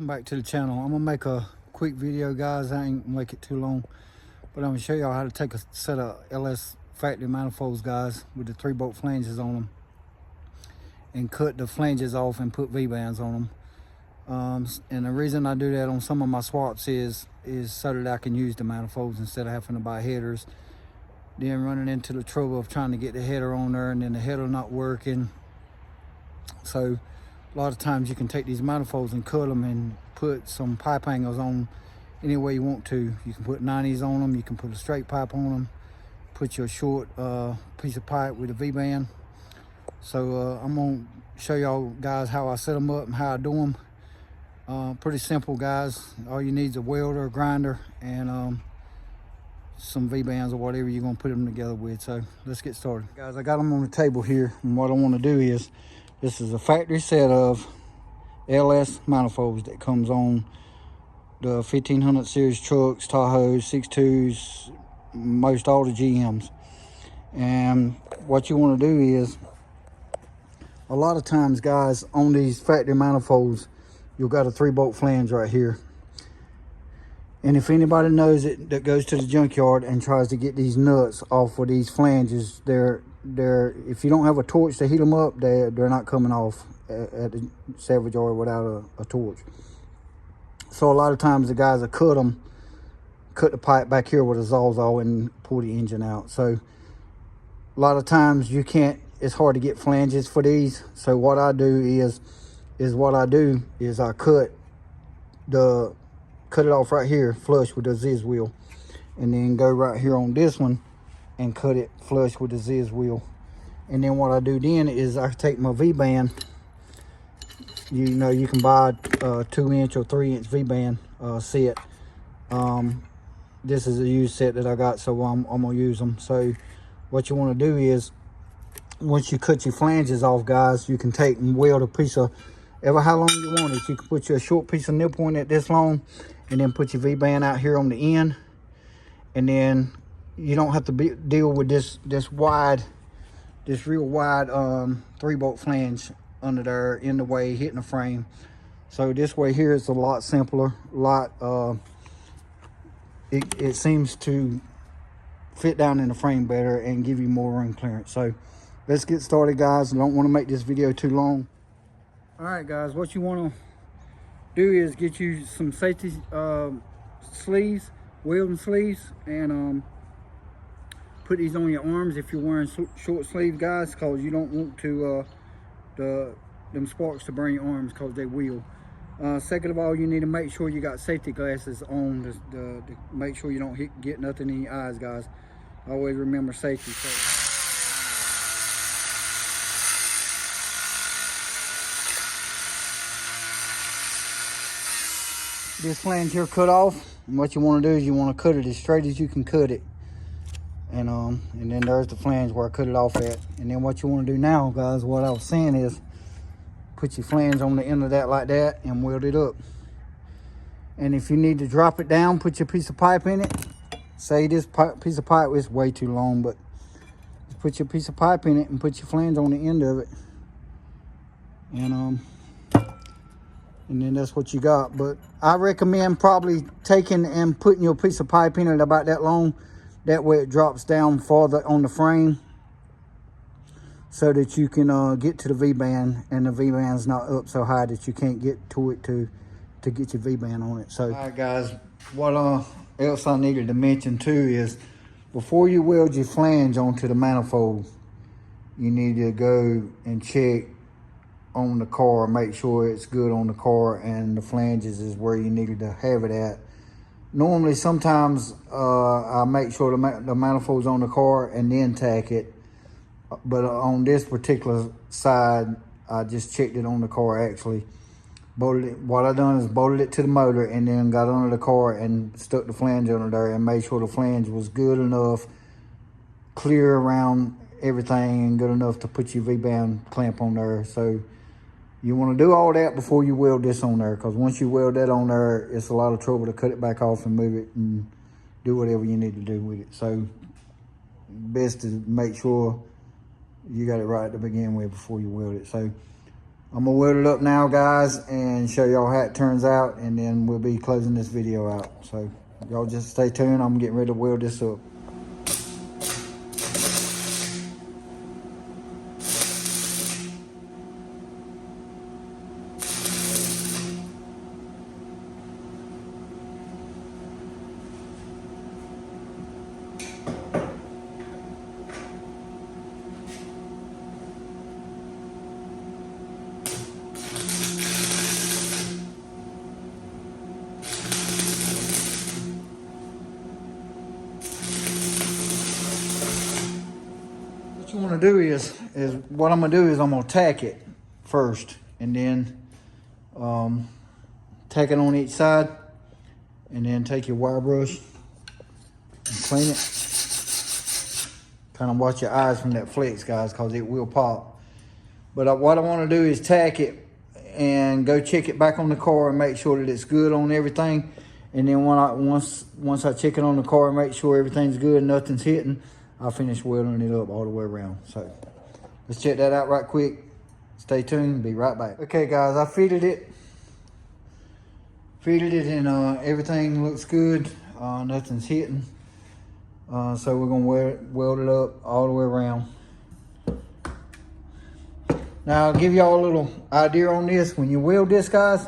Welcome back to the channel. I'm gonna make a quick video, guys. I ain't gonna make it too long, but I'm gonna show y'all how to take a set of LS factory manifolds, guys, with the 3-bolt flanges on them, and cut the flanges off and put V-bands on them. And the reason I do that on some of my swaps is so that I can use the manifolds instead of having to buy headers, then running into the trouble of trying to get the header on there and then the header not working. So a lot of times you can take these manifolds and cut them and put some pipe angles on any way you want to. You can put 90s on them, you can put a straight pipe on them, put your short piece of pipe with a V-band. So I'm gonna show y'all guys how I set them up and how I do them. Pretty simple, guys. All you need is a welder, a grinder, and some V-bands or whatever you're gonna put them together with. So let's get started. Guys, I got them on the table here, and what I want to do is, this is a factory set of LS manifolds that comes on the 1500 series trucks, Tahoes, 6.2s, most all the GMs. And what you want to do is, a lot of times, guys, on these factory manifolds, you've got a 3-bolt flange right here. And if anybody knows it that goes to the junkyard and tries to get these nuts off of these flanges, they're if you don't have a torch to heat them up, they're not coming off at the salvage yard without a torch. So a lot of times the guys that cut the pipe back here with a Sawzall and pull the engine out. So a lot of times you can't, it's hard to get flanges for these. So what I do is I cut it off right here flush with the Ziz wheel, and then go right here on this one and cut it flush with the Ziz wheel. And then what I do then is I take my V-band. You know, you can buy a 2-inch or 3-inch V-band set. This is a used set that I got, so I'm gonna use them. So what you want to do is, once you cut your flanges off, guys, you can take and weld a piece of, ever how long you want it. You can put your short piece of nip point at this long, and then put your V-band out here on the end, and then you don't have to deal with this real wide 3-bolt flange under there in the way, hitting the frame. So this way here is a lot simpler, it seems to fit down in the frame better and give you more room clearance. So let's get started, guys. I don't want to make this video too long. All right, guys, what you want to do is get you some safety sleeves, welding sleeves, and put these on your arms if you're wearing short sleeve, guys, because you don't want to them sparks to burn your arms, because they will. Second of all, you need to make sure you got safety glasses on to make sure you don't get nothing in your eyes, guys. Always remember safety. This flange here cut off, and what you want to do is you want to cut it as straight as you can cut it. And then there's the flange where I cut it off at. And then what you want to do now, guys, what I was saying is, put your flange on the end of that like that and weld it up. And if you need to drop it down, put your piece of pipe in it. Say this piece of pipe is way too long, but just put your piece of pipe in it and put your flange on the end of it. And then that's what you got. But I recommend probably taking and putting your piece of pipe in it about that long. That way it drops down farther on the frame, so that you can get to the V-band, and the V-band's not up so high that you can't get to it to get your V-band on it. So, all right, guys, what else I needed to mention too is, before you weld your flange onto the manifold, you need to go and check on the car, make sure it's good on the car and the flanges is where you needed to have it at. Normally, sometimes I make sure the manifold's on the car and then tack it. But on this particular side, I just checked it on the car, actually. What I done is bolted it to the motor and then got under the car and stuck the flange under there and made sure the flange was good enough, clear around everything, and good enough to put your V-band clamp on there. So you want to do all that before you weld this on there, because once you weld that on there, it's a lot of trouble to cut it back off and move it and do whatever you need to do with it. So best to make sure you got it right to begin with before you weld it. So I'm gonna weld it up now, guys, and show y'all how it turns out, and then we'll be closing this video out. So y'all just stay tuned. I'm getting ready to weld this up. What you want to do is what I'm gonna do is I'm gonna tack it first, and then tack it on each side, and then take your wire brush and clean it. Kind of watch your eyes from that flex, guys, because it will pop. But what I want to do is tack it and go check it back on the car and make sure that it's good on everything. And then once I check it on the car and make sure everything's good, nothing's hitting, I'll finish welding it up all the way around. So let's check that out right quick. Stay tuned, be right back. Okay guys, I fitted it and everything looks good. Nothing's hitting. So we're gonna weld it up all the way around. Now I'll give y'all a little idea on this. When you weld this, guys,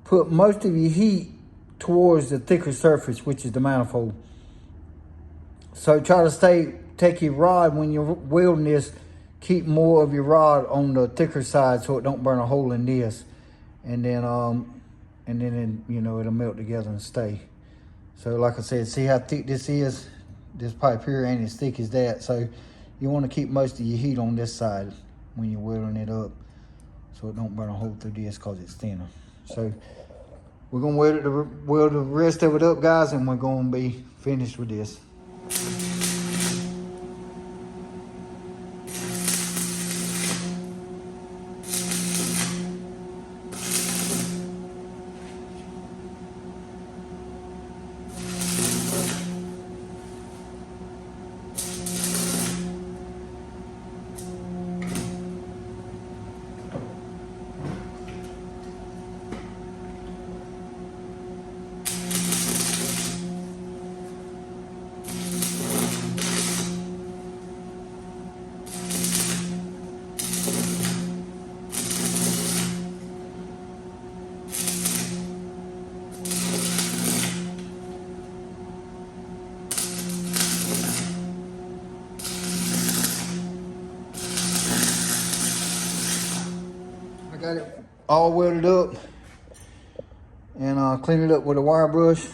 put most of your heat towards the thicker surface, which is the manifold. So try to take your rod when you're welding this, keep more of your rod on the thicker side so it don't burn a hole in this. And then you know, it'll melt together and stay. So like I said, see how thick this is? This pipe here ain't as thick as that. So you want to keep most of your heat on this side when you're welding it up, so it don't burn a hole through this because it's thinner. So we're gonna weld the rest of it up, guys, and we're gonna be finished with this. Got it all welded up, and clean it up with a wire brush.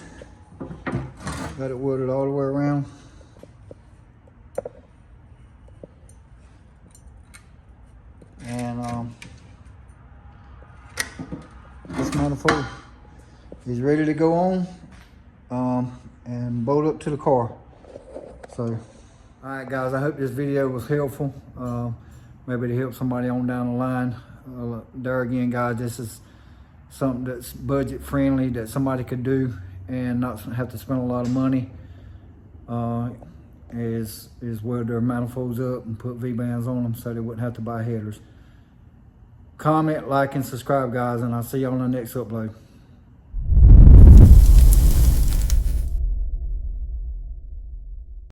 Got it welded all the way around. And this manifold is ready to go on and bolt up to the car. So, all right guys, I hope this video was helpful. Maybe to help somebody on down the line. There again, guys, this is something that's budget friendly that somebody could do and not have to spend a lot of money. Is weld their manifolds up and put V-bands on them so they wouldn't have to buy headers. Comment, like, and subscribe, guys, and I'll see you on the next upload.